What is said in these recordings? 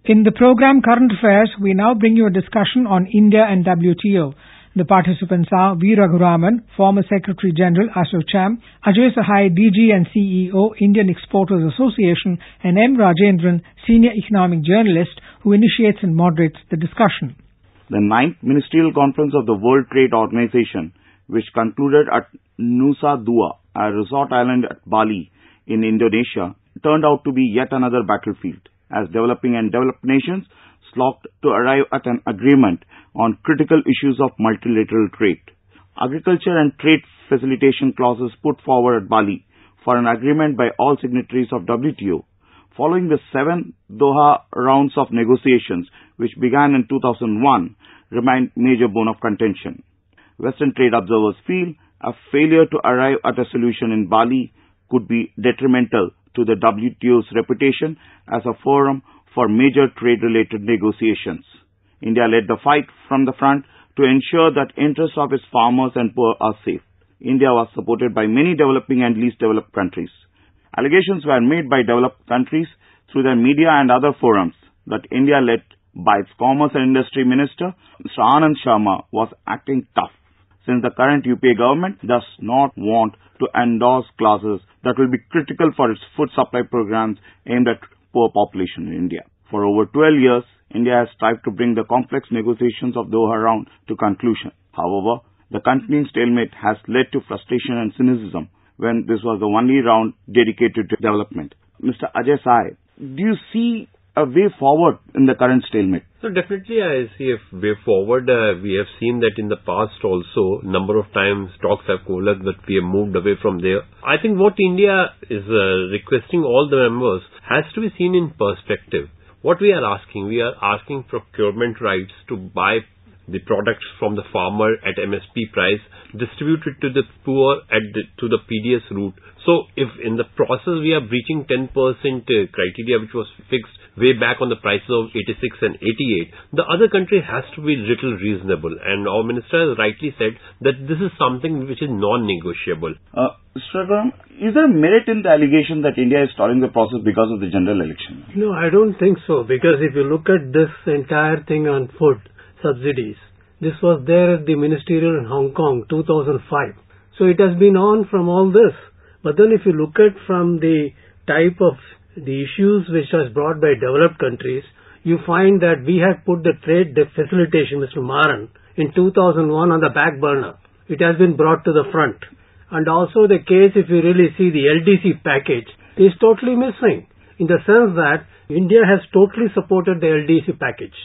In the program Current Affairs, we now bring you a discussion on India and WTO. The participants are V. Raghuraman, former Secretary General, ASSOCHAM, Ajay Sahai, DG and CEO, Indian Exporters Association, and M. Rajendran, Senior Economic Journalist, who initiates and moderates the discussion. The 9th Ministerial Conference of the World Trade Organization, which concluded at Nusa Dua, a resort island at Bali in Indonesia, turned out to be yet another battlefield, as developing and developed nations slogged to arrive at an agreement on critical issues of multilateral trade. Agriculture and trade facilitation clauses put forward at Bali for an agreement by all signatories of WTO, following the 7 Doha rounds of negotiations which began in 2001, remained major bone of contention. Western trade observers feel a failure to arrive at a solution in Bali could be detrimental to the WTO's reputation as a forum for major trade-related negotiations. India led the fight from the front to ensure that interests of its farmers and poor are safe. India was supported by many developing and least developed countries. Allegations were made by developed countries through their media and other forums that India, led by its Commerce and Industry Minister, Mr. Anand Sharma, was acting tough, since the current UPA government does not want to endorse clauses that will be critical for its food supply programs aimed at poor population in India. For over 12 years, India has strived to bring the complex negotiations of Doha round to conclusion. However, the continuing stalemate has led to frustration and cynicism when this was the only round dedicated to development. Mr. Ajay Sai, do you see a way forward in the current stalemate? So definitely I see a way forward. We have seen that in the past also, number of times talks have coalesced, but we have moved away from there. I think what India is requesting all the members has to be seen in perspective. What we are asking procurement rights to buy the products from the farmer at MSP price, distributed to the poor to the PDS route. So if in the process we are breaching 10% criteria which was fixed way back on the prices of 86 and 88, the other country has to be little reasonable. And our minister has rightly said that this is something which is non-negotiable. Mr. Ram, is there merit in the allegation that India is stalling the process because of the general election? No, I don't think so, because if you look at this entire thing on food subsidies, this was there at the ministerial in Hong Kong 2005. So it has been on from all this. But then if you look at from the type of the issues which was brought by developed countries, you find that we had put the trade facilitation, Mr. Maran, in 2001 on the back burner. It has been brought to the front. And also the case, if you really see the LDC package, is totally missing, in the sense that India has totally supported the LDC package.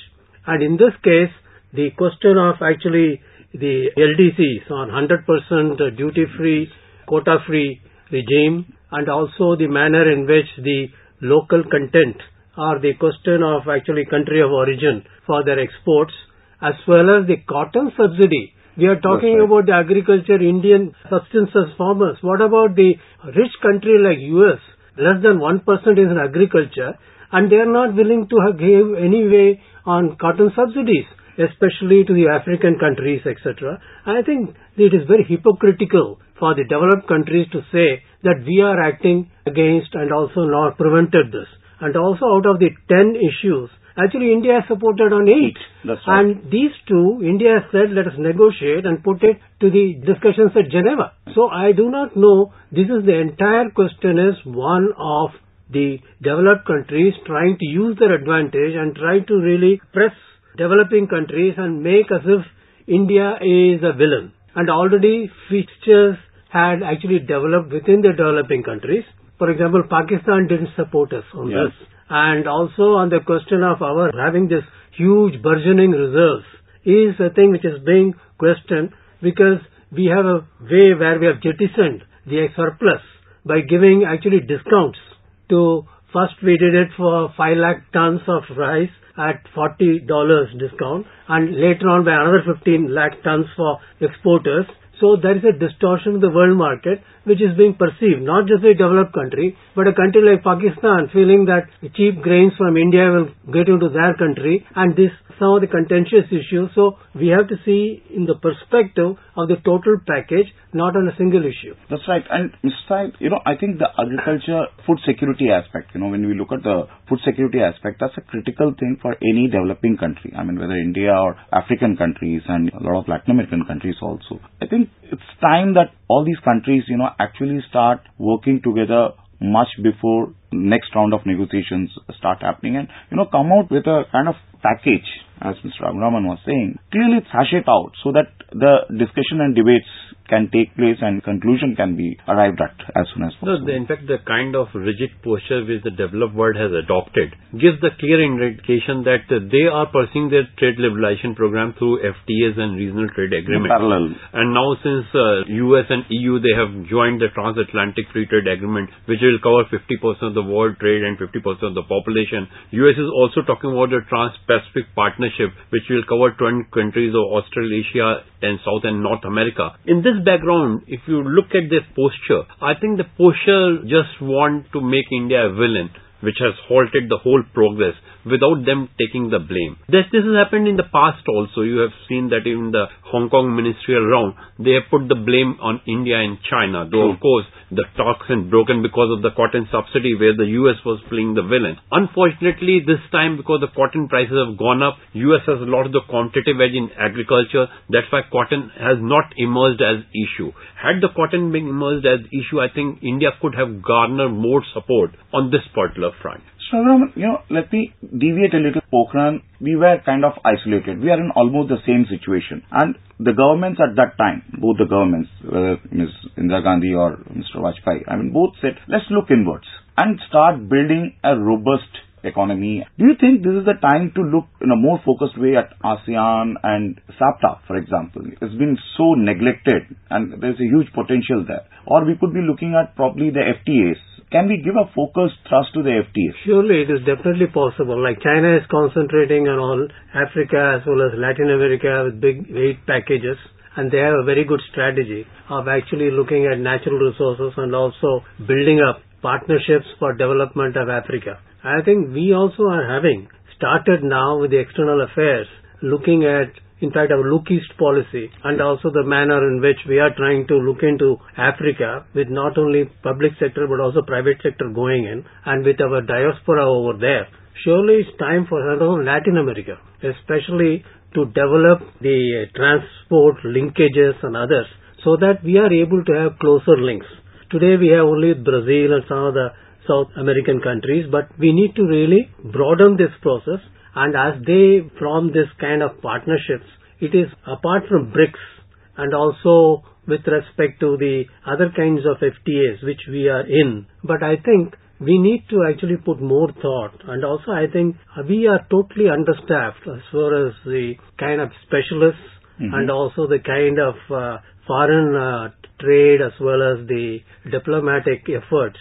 And in this case, the question of actually the LDCs on 100% duty-free, quota-free regime, and also the manner in which the local content or the question of actually country of origin for their exports, as well as the cotton subsidy. We are talking about the agriculture, Indian subsistence farmers. What about the rich country like US? Less than 1% is in agriculture, and they are not willing to give any way on cotton subsidies, especially to the African countries, etc. I think it is very hypocritical for the developed countries to say that we are acting against and also not prevented this. And also out of the 10 issues, actually India has supported on 8. That's right. And these two, India has said, let us negotiate and put it to the discussions at Geneva. So I do not know, this is the entire question is one of the developed countries trying to use their advantage and try to really press developing countries and make as if India is a villain. And already fixtures had actually developed within the developing countries. For example, Pakistan didn't support us on this. And also on the question of our having this huge burgeoning reserves is a thing which is being questioned, because we have a way where we have jettisoned the surplus by giving actually discounts to, first we did it for 5 lakh tons of rice at $40 discount, and later on by another 15 lakh tons for exporters. So there is a distortion in the world market which is being perceived, not just a developed country, but a country like Pakistan feeling that cheap grains from India will get into their country, and this some of the contentious issues. So we have to see in the perspective of the total package, not on a single issue. That's right. And Mr. Saib, I think the agriculture food security aspect, when we look at the food security aspect, that's a critical thing for any developing country. I mean, whether India or African countries and a lot of Latin American countries also. I think it's time that all these countries, actually start working together much before next round of negotiations start happening and, come out with a kind of package, as Mr. Raghuram was saying. Clearly hash it out so that the discussion and debates can take place and conclusion can be arrived at as soon as possible. No, in fact, the kind of rigid posture which the developed world has adopted gives the clear indication that they are pursuing their trade liberalization program through FTAs and regional trade agreements. Parallel. And now since US and EU, they have joined the transatlantic free trade agreement, which will cover 50% of the world trade and 50% of the population. US is also talking about a Trans-Pacific partnership, which will cover 20 countries of Australasia and South and North America. In this background, if you look at their posture, I think the posture just want to make India a villain, which has halted the whole progress without them taking the blame. This has happened in the past also. You have seen that in the Hong Kong ministerial round, they have put the blame on India and China, though of course the talks had broken because of the cotton subsidy where the US was playing the villain. Unfortunately, this time because the cotton prices have gone up, US has lost the competitive edge in agriculture. That's why cotton has not emerged as issue. Had the cotton been emerged as issue, I think India could have garnered more support on this particular front. So, let me deviate a little. Pokhran, we were kind of isolated. We are in almost the same situation. And the governments at that time, both the governments, whether Ms. Indira Gandhi or Mr. Vajpayee, both said, let's look inwards and start building a robust economy. Do you think this is the time to look in a more focused way at ASEAN and SAPTA, for example? It's been so neglected and there's a huge potential there. Or we could be looking at probably the FTAs. Can we give a focused thrust to the FTAs? Surely it is definitely possible. Like China is concentrating on all Africa as well as Latin America with big aid packages. And they have a very good strategy of actually looking at natural resources and also building up partnerships for development of Africa. I think we also are having started now with the external affairs, looking at, in fact, our Look East policy and also the manner in which we are trying to look into Africa with not only public sector but also private sector going in and with our diaspora over there. Surely it's time for Latin America, especially to develop the transport linkages and others so that we are able to have closer links. Today we have only Brazil and some of the South American countries, but we need to really broaden this process. And as they form this kind of partnerships, it is apart from BRICS and also with respect to the other kinds of FTAs which we are in. But I think we need to actually put more thought. And also I think we are totally understaffed as far as the kind of specialists and also the kind of foreign trade as well as the diplomatic efforts.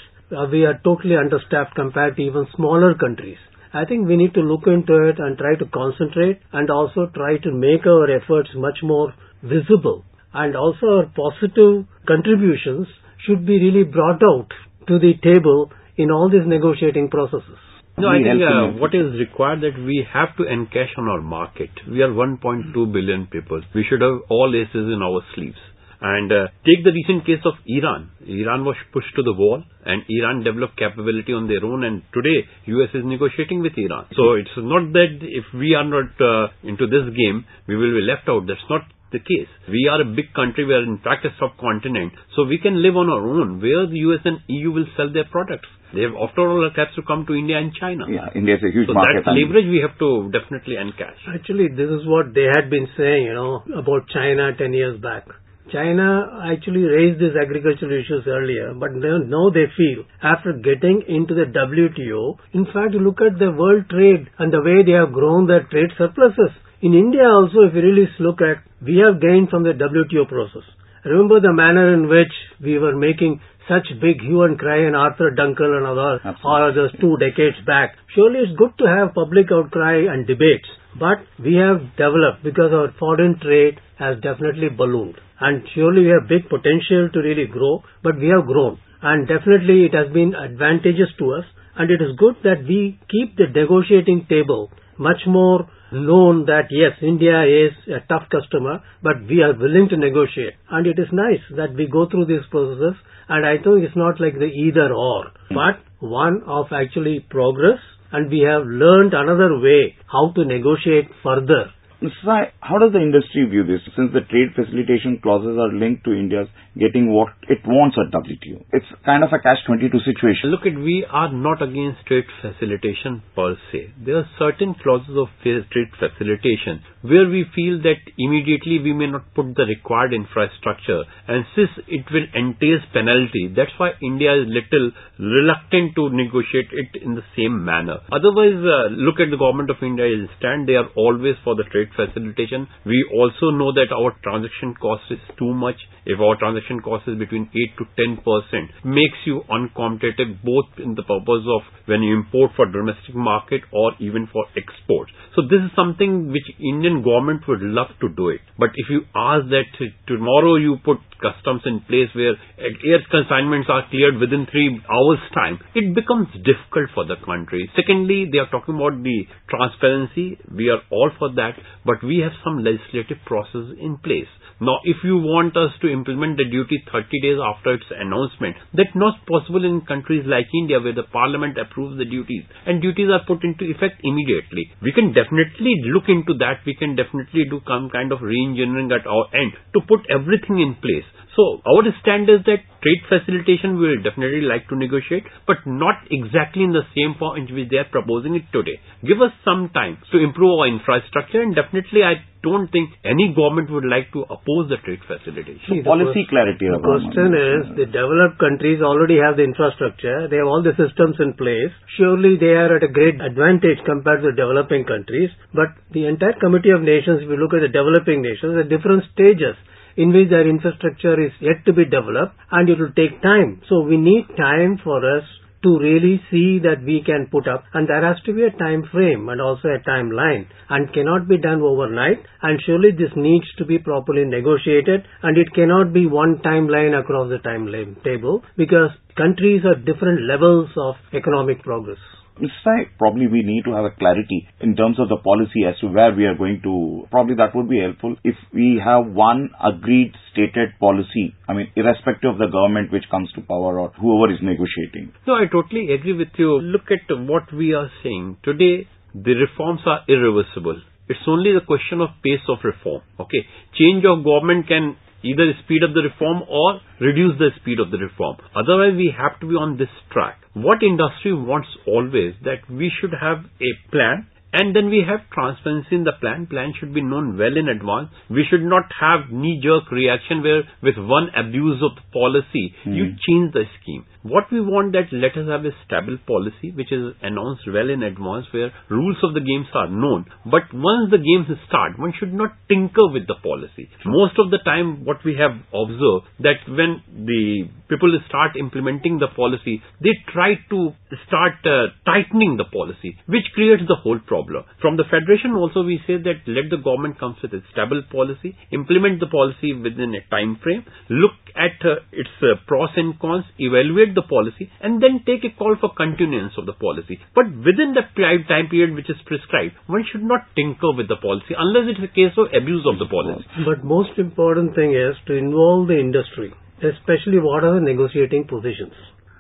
We are totally understaffed compared to even smaller countries. I think we need to look into it and try to concentrate and also try to make our efforts much more visible. And also our positive contributions should be really brought out to the table in all these negotiating processes. No, I think what is required that we have to encash on our market. We are 1.2 billion people. We should have all aces in our sleeves. And take the recent case of Iran. Iran was pushed to the wall and Iran developed capability on their own, and today US is negotiating with Iran. So it's not that if we are not into this game, we will be left out. That's not the case. We are a big country. We are in fact a subcontinent. So we can live on our own where the US and EU will sell their products. They have, after all, have to come to India and China. Yeah, India is a huge So market. that leverage we have to definitely encash. Actually, this is what they had been saying, about China 10 years back. China actually raised these agricultural issues earlier, but now they feel after getting into the WTO, in fact, you look at the world trade and the way they have grown their trade surpluses. In India also, if you really look at, we have gained from the WTO process. remember the manner in which we were making such big hue and cry and Arthur Dunkel and others 2 decades back. Surely it's good to have public outcry and debates, but we have developed because our foreign trade has definitely ballooned. And surely we have big potential to really grow, but we have grown. And definitely it has been advantageous to us, and it is good that we keep the negotiating table much more known that yes, India is a tough customer, but we are willing to negotiate. And it is nice that we go through these processes, and I think it's not like the either or, but one of actually progress, and we have learned another way how to negotiate further. Mr. Sai, how does the industry view this, since the trade facilitation clauses are linked to India's getting what it wants at WTO? It's kind of a catch-22 situation. Look, we are not against trade facilitation per se. There are certain clauses of trade facilitation where we feel that immediately we may not put the required infrastructure, and since it will entail penalty, that's why India is little reluctant to negotiate it in the same manner. Otherwise, look at the government of India's stand. They are always for the trade facilitation. We also know that our transaction cost is too much. If our transaction cost is between 8 to 10%, makes you uncompetitive both in the purpose of when you import for domestic market or even for exports. So this is something which Indian government would love to do it. But if you ask that tomorrow you put customs in place where air consignments are cleared within 3 hours time, it becomes difficult for the country. Secondly, they are talking about the transparency. We are all for that, but we have some legislative process in place. Now, if you want us to implement the duty 30 days after its announcement, that's not possible in countries like India where the parliament approves the duties and duties are put into effect immediately. We can definitely look into that. We can definitely do some kind of re-engineering at our end to put everything in place. So, our stand is that trade facilitation we will definitely like to negotiate, but not exactly in the same form in which they are proposing it today. Give us some time to improve our infrastructure, and definitely I don't think any government would like to oppose the trade facilitation. Policy clarity. The question is, the developed countries already have the infrastructure, they have all the systems in place. Surely they are at a great advantage compared to the developing countries, but the entire Committee of Nations, if you look at the developing nations, at different stages in which their infrastructure is yet to be developed, and it will take time. So we need time for us to really see that we can put up, and there has to be a time frame and also a timeline, and cannot be done overnight, and surely this needs to be properly negotiated, and it cannot be one timeline across the timeline table, because countries are different levels of economic progress. Mr. Sai, probably we need to have a clarity in terms of the policy as to where we are going to. Probably that would be helpful if we have one agreed stated policy, irrespective of the government which comes to power or whoever is negotiating. No, I totally agree with you. Look at what we are saying. Today, the reforms are irreversible. It's only the question of pace of reform. Okay, change of government can either speed up the reform or reduce the speed of the reform. Otherwise, we have to be on this track. What industry wants always that we should have a plan, and then we have transparency in the plan. Plan should be known well in advance. We should not have knee-jerk reaction where with one abuse of the policy, you change the scheme. What we want that let us have a stable policy which is announced well in advance where rules of the games are known. But once the games start, one should not tinker with the policy. Most of the time what we have observed that when the people start implementing the policy, they try to start tightening the policy, which creates the whole problem. From the Federation also we say that let the government come with a stable policy, implement the policy within a time frame, look at its pros and cons, evaluate the policy, and then take a call for continuance of the policy. But within the time period which is prescribed, one should not tinker with the policy unless it's a case of abuse of the policy. But most important thing is to involve the industry, especially what are the negotiating positions.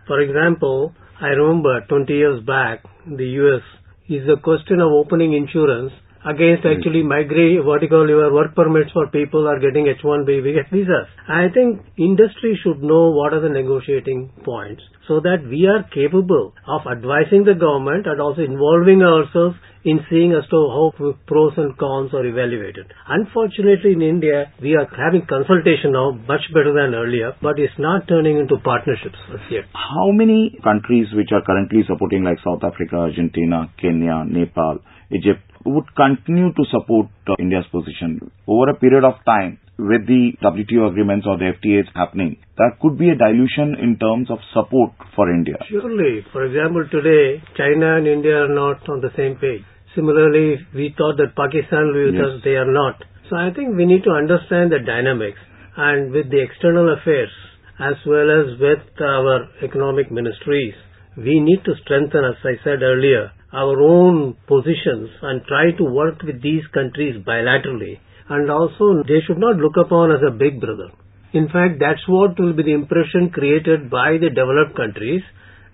For example, I remember 20 years back, the US is the question of opening insurance against actually migrate, your work permits for people are getting H-1B visas. I think industry should know what are the negotiating points so that we are capable of advising the government and also involving ourselves in seeing as to how pros and cons are evaluated. Unfortunately, in India, we are having consultation now much better than earlier, but it's not turning into partnerships as yet. How many countries which are currently supporting like South Africa, Argentina, Kenya, Nepal, Egypt would continue to support India's position over a period of time? with the WTO agreements or the FTAs happening, there could be a dilution in terms of support for India. Surely. For example, today, China and India are not on the same page. Similarly, we thought that Pakistan will be with us, they are not. So I think we need to understand the dynamics, and with the external affairs as well as with our economic ministries, we need to strengthen, as I said earlier, our own positions and try to work with these countries bilaterally. And also, they should not look upon as a big brother. In fact, that's what will be the impression created by the developed countries,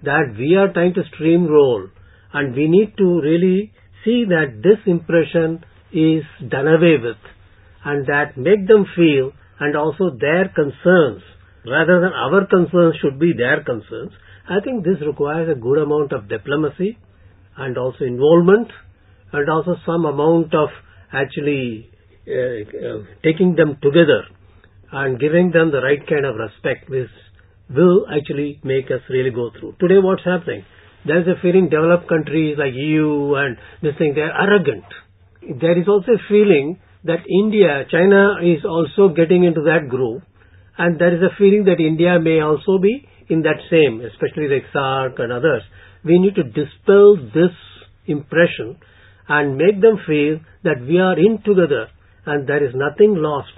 that we are trying to steamroll, and we need to really see that this impression is done away with, and that make them feel, and also their concerns, rather than our concerns should be their concerns. I think this requires a good amount of diplomacy and also involvement, and also some amount of actually taking them together and giving them the right kind of respect, which will actually make us really go through. Today what's happening? There's a feeling developed countries like EU and this thing, they're arrogant. There is also a feeling that China is also getting into that group, and there is a feeling that India may also be in that same, especially like SAARC and others. We need to dispel this impression and make them feel that we are in together and there is nothing lost,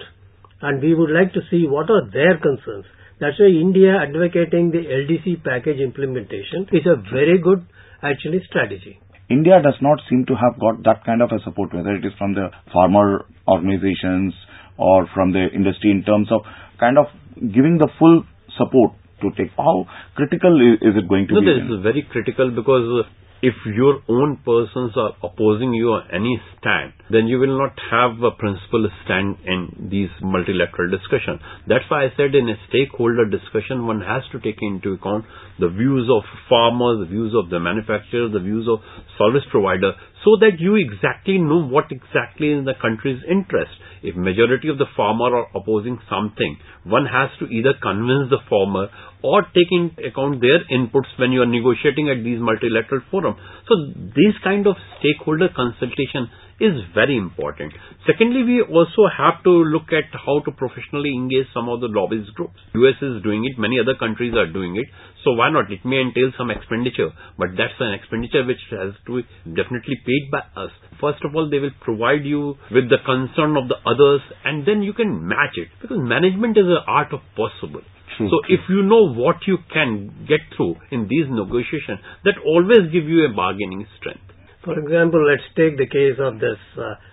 and we would like to see what are their concerns. That's why India advocating the LDC package implementation is a very good actually strategy. India does not seem to have got that kind of a support, whether it is from the farmer organizations or from the industry, in terms of kind of giving the full support to take. How critical is it going to be? No, this is very critical, because if your own persons are opposing you on any stand, then you will not have a principal stand in these multilateral discussions. That's why I said in a stakeholder discussion, one has to take into account the views of farmers, the views of the manufacturers, the views of service provider, so that you exactly know what exactly is in the country's interest. If majority of the farmer are opposing something, one has to either convince the farmer or take into account their inputs when you are negotiating at these multilateral forums. So this kind of stakeholder consultation is very important. Secondly, we also have to look at how to professionally engage some of the lobbyist groups. US is doing it, many other countries are doing it. So why not? It may entail some expenditure, but that's an expenditure which has to be definitely paid by us. First of all, they will provide you with the concern of the others, and then you can match it, because management is an art of possible. So if you know what you can get through in these negotiations, that always give you a bargaining strength. For example, let's take the case of this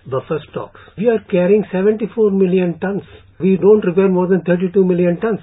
buffer stocks. We are carrying 74 million tons. We don't require more than 32 million tons.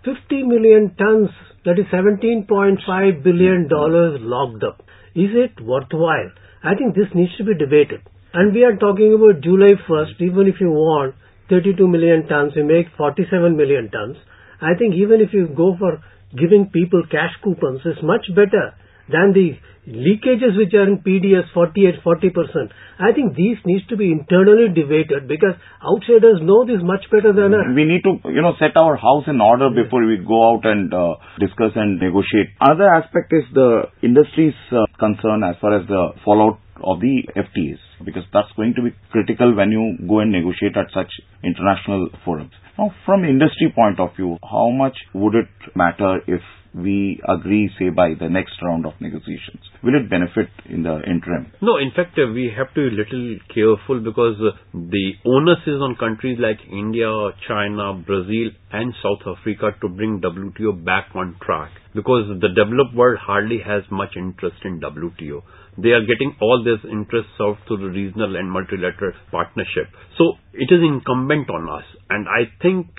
50 million tons, that is $17.5 billion locked up. Is it worthwhile? I think this needs to be debated. And we are talking about July 1st, even if you want 32 million tons, you make 47 million tons. I think even if you go for giving people cash coupons, it's much better than the leakages which are in PDS 40%. I think these needs to be internally debated, because outsiders know this much better than us. We need to, set our house in order before we go out and discuss and negotiate. Another aspect is the industry's concern as far as the fallout of the FTAs, because that's going to be critical when you go and negotiate at such international forums. Now, from industry point of view, how much would it matter if we agree, say, by the next round of negotiations? Will it benefit in the interim? No, in fact, we have to be a little careful, because the onus is on countries like India, China, Brazil and South Africa to bring WTO back on track, because the developed world hardly has much interest in WTO. They are getting all this interest served through the regional and multilateral partnership. So it is incumbent on us. And I think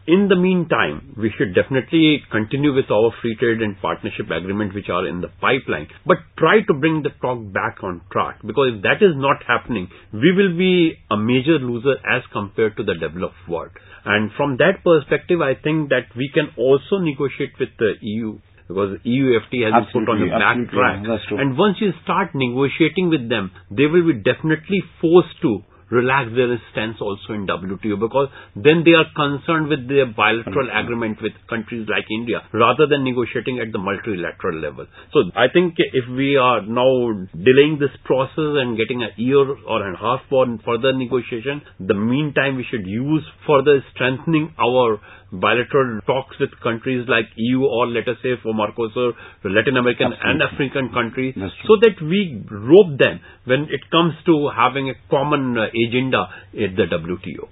in the meantime, we should definitely continue with our free trade and partnership agreement which are in the pipeline, but try to bring the talk back on track, because if that is not happening, we will be a major loser as compared to the developed world. And from that perspective, I think that we can also negotiate with the EU, because EU FTA has been put on the back track. And once you start negotiating with them, they will be definitely forced to relax their stance also in WTO, because then they are concerned with their bilateral agreement with countries like India rather than negotiating at the multilateral level. So I think if we are now delaying this process and getting a year or a half for further negotiation, the meantime we should use further strengthening our bilateral talks with countries like EU, or let us say for Mercosur, Latin American and African countries, so that we rope them when it comes to having a common agenda at the WTO.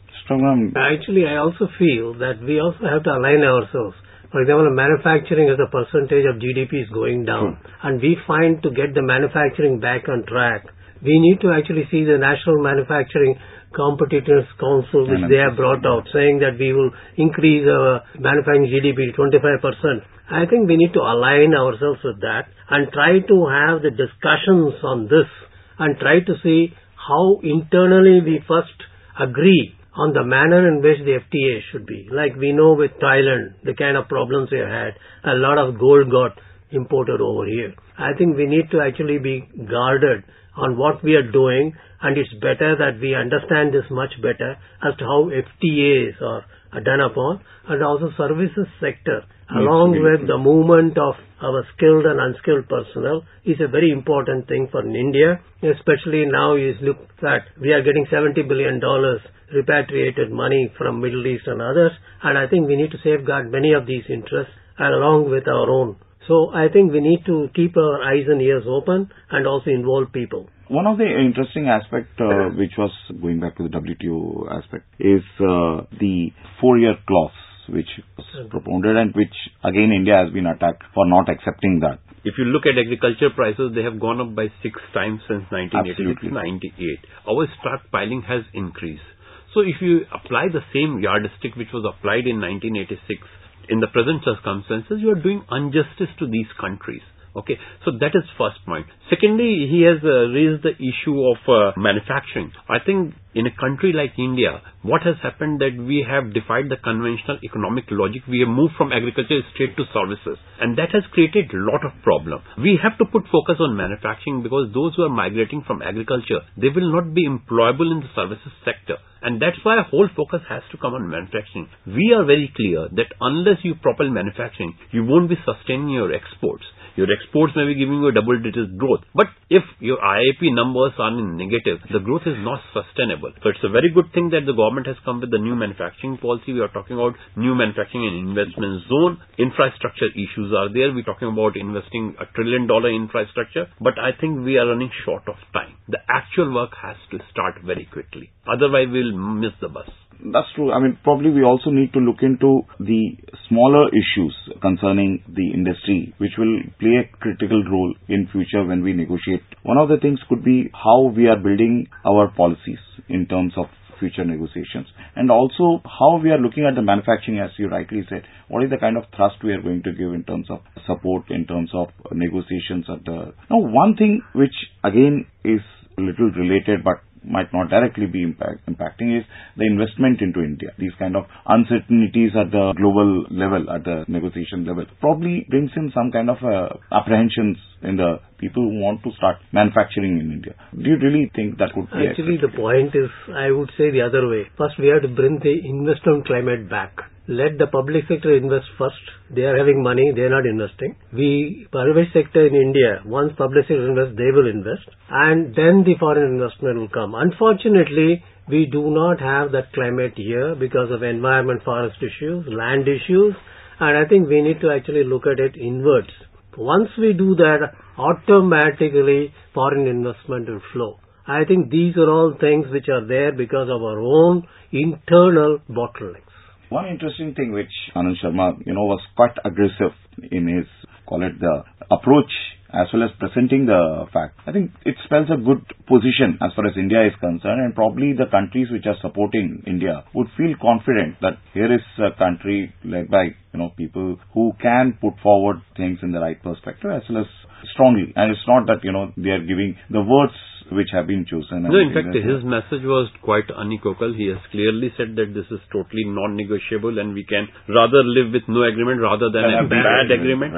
Actually, I also feel that we also have to align ourselves. For example, manufacturing as a percentage of GDP is going down, and we find to get the manufacturing back on track, we need to actually see the National Manufacturing Competitiveness Council, which they have brought out, saying that we will increase our manufacturing GDP to 25%. I think we need to align ourselves with that and try to have the discussions on this and try to see how internally we first agree on the manner in which the FTA should be. Like we know with Thailand, the kind of problems we had, a lot of gold got imported over here. I think we need to actually be guarded on what we are doing, and it's better that we understand this much better as to how FTAs are done upon, and also services sector, along with the movement of our skilled and unskilled personnel, is a very important thing for India, especially now is look that we are getting $70 billion repatriated money from Middle East and others, and I think we need to safeguard many of these interests along with our own. So I think we need to keep our eyes and ears open and also involve people. One of the interesting aspects, which was going back to the WTO aspect, is the 4-year clause, which was propounded and which again India has been attacked for not accepting that. If you look at agriculture prices, they have gone up by 6 times since 1986-98. Our stockpiling has increased. So if you apply the same yardstick which was applied in 1986, in the present circumstances, you are doing injustice to these countries. Okay, so that is first point. Secondly, he has raised the issue of manufacturing. I think in a country like India, what has happened that we have defied the conventional economic logic. We have moved from agriculture straight to services, and that has created a lot of problems. We have to put focus on manufacturing, because those who are migrating from agriculture, they will not be employable in the services sector. And that's why whole focus has to come on manufacturing. We are very clear that unless you propel manufacturing, you won't be sustaining your exports. Your exports may be giving you a double-digit growth. But if your IIP numbers are in negative, the growth is not sustainable. So it's a very good thing that the government has come with the new manufacturing policy. We are talking about new manufacturing and investment zone. Infrastructure issues are there. We're talking about investing $1 trillion infrastructure. But I think we are running short of time. The actual work has to start very quickly. Otherwise, we'll miss the bus. That's true. I mean, probably we also need to look into the smaller issues concerning the industry, which will play a critical role in future when we negotiate. One of the things could be how we are building our policies in terms of future negotiations, and also how we are looking at the manufacturing, as you rightly said. What is the kind of thrust we are going to give in terms of support, in terms of negotiations at the... Now, one thing which again is a little related but might not directly be impacting is the investment into India. These kind of uncertainties at the global level, at the negotiation level, probably brings in some kind of apprehensions in the people who want to start manufacturing in India. Do you really think that would be... Actually, the point is, I would say the other way. First, we have to bring the investment climate back. Let the public sector invest first. They are having money, they are not investing. Private sector in India, once public sector invests, they will invest. And then the foreign investment will come. Unfortunately, we do not have that climate here because of environment, forest issues, land issues. And I think we need to actually look at it inwards. Once we do that, automatically foreign investment will flow. I think these are all things which are there because of our own internal bottlenecks. One interesting thing which Anand Sharma, was quite aggressive in his, call it the approach, as well as presenting the fact. I think it spells a good position as far as India is concerned, and probably the countries which are supporting India would feel confident that here is a country led by, people who can put forward things in the right perspective as well as strongly. And it's not that, they are giving the words which have been chosen. No, in fact, his message was quite unequivocal. He has clearly said that this is totally non-negotiable and we can rather live with no agreement rather than a bad agreement.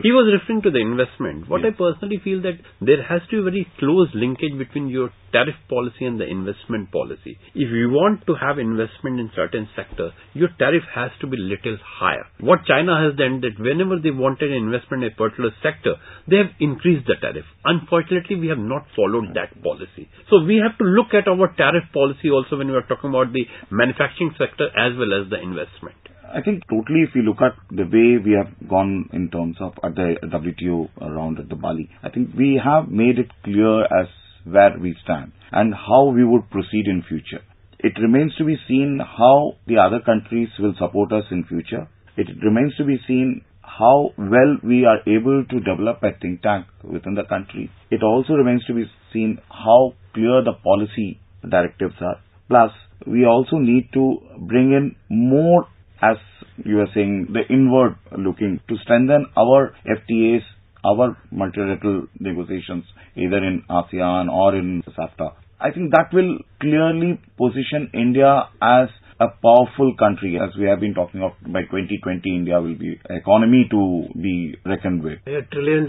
He was referring to the investment. What I personally feel that there has to be a very close linkage between your tariff policy and the investment policy. If you want to have investment in certain sector, your tariff has to be little higher. What China has done, that whenever they wanted an investment in a particular sector, they have increased the tariff. Unfortunately, we have not followed that policy. So we have to look at our tariff policy also when we are talking about the manufacturing sector as well as the investment. I think totally if you look at the way we have gone in terms of at the WTO round at the Bali, I think we have made it clear as where we stand and how we would proceed in future. It remains to be seen how the other countries will support us in future. It remains to be seen how well we are able to develop a think tank within the country. It also remains to be seen how clear the policy directives are. Plus, we also need to bring in more, as you were saying, the inward looking to strengthen our FTAs, our multilateral negotiations, either in ASEAN or in SAFTA. I think that will clearly position India as a powerful country, as we have been talking of. By 2020, India will be an economy to be reckoned with. $1 trillion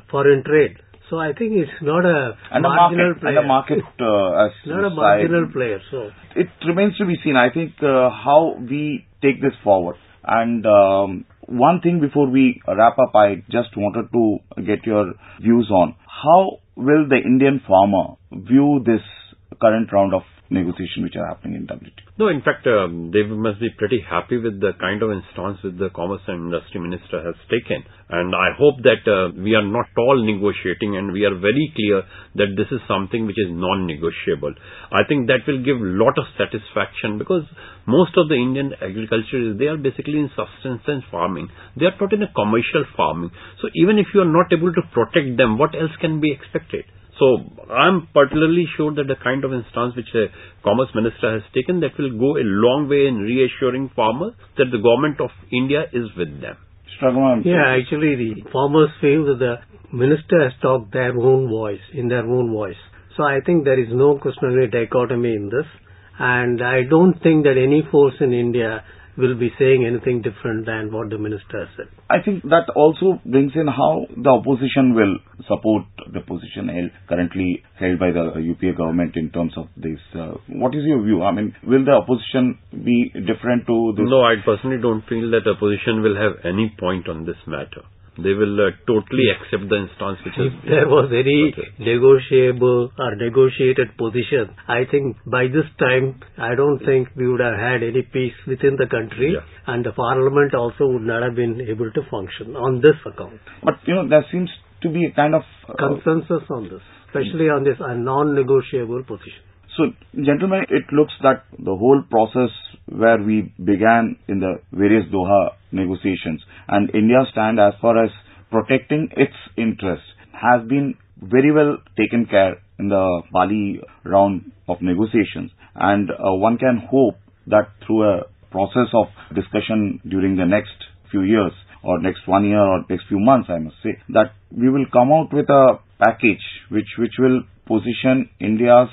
foreign trade. So I think it's not a marginal player. And a market as not a marginal player. So it remains to be seen, I think, how we take this forward. And one thing before we wrap up, I just wanted to get your views on how will the Indian farmer view this current round of negotiation which are happening in WTO? No, in fact, they must be pretty happy with the kind of stance that the Commerce and Industry Minister has taken. And I hope that we are not all negotiating and we are very clear that this is something which is non-negotiable. I think that will give a lot of satisfaction because most of the Indian agriculture, they are basically in subsistence farming. They are not in a commercial farming. So even if you are not able to protect them, what else can be expected? So I'm particularly sure that the kind of stance which the Commerce Minister has taken, that will go a long way in reassuring farmers that the government of India is with them. Yeah, actually the farmers feel that the minister has talked their own voice, in their own voice. So I think there is no questionable dichotomy in this. And I don't think that any force in India will be saying anything different than what the minister said. I think that also brings in how the opposition will support the position currently held by the UPA government in terms of this. What is your view? I mean, will the opposition be different to this? No, I personally don't feel that opposition will have any point on this matter. They will totally accept the stance which is... If there was any negotiable or negotiated position, I think by this time, I don't think we would have had any peace within the country, and the parliament also would not have been able to function on this account. But, there seems to be a kind of... consensus on this, especially on this non-negotiable position. So, gentlemen, it looks that the whole process where we began in the various Doha negotiations and India's stand as far as protecting its interests has been very well taken care in the Bali round of negotiations. And one can hope that through a process of discussion during the next few years or next 1 year or next few months, I must say, that we will come out with a package which will position India's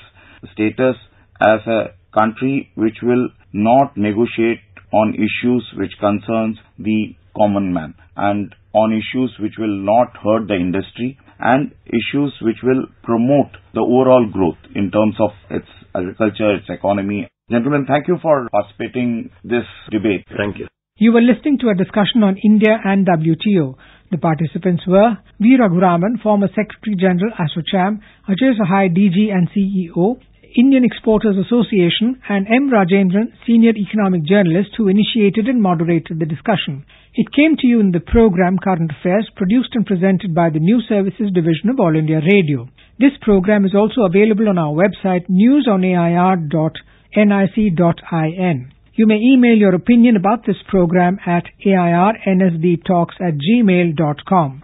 status as a country which will not negotiate on issues which concerns the common man and on issues which will not hurt the industry and issues which will promote the overall growth in terms of its agriculture, its economy. Gentlemen, thank you for participating in this debate. Thank you. You were listening to a discussion on India and WTO. The participants were V. Raghuraman, former Secretary General, ASSOCHAM, Ajay Sahai, DG and CEO, Indian Exporters Association, and M. Rajendran, Senior Economic Journalist, who initiated and moderated the discussion. It came to you in the program Current Affairs, produced and presented by the News Services Division of All India Radio. This program is also available on our website newsonair.nic.in. You may email your opinion about this program at airnsbtalks@gmail.com.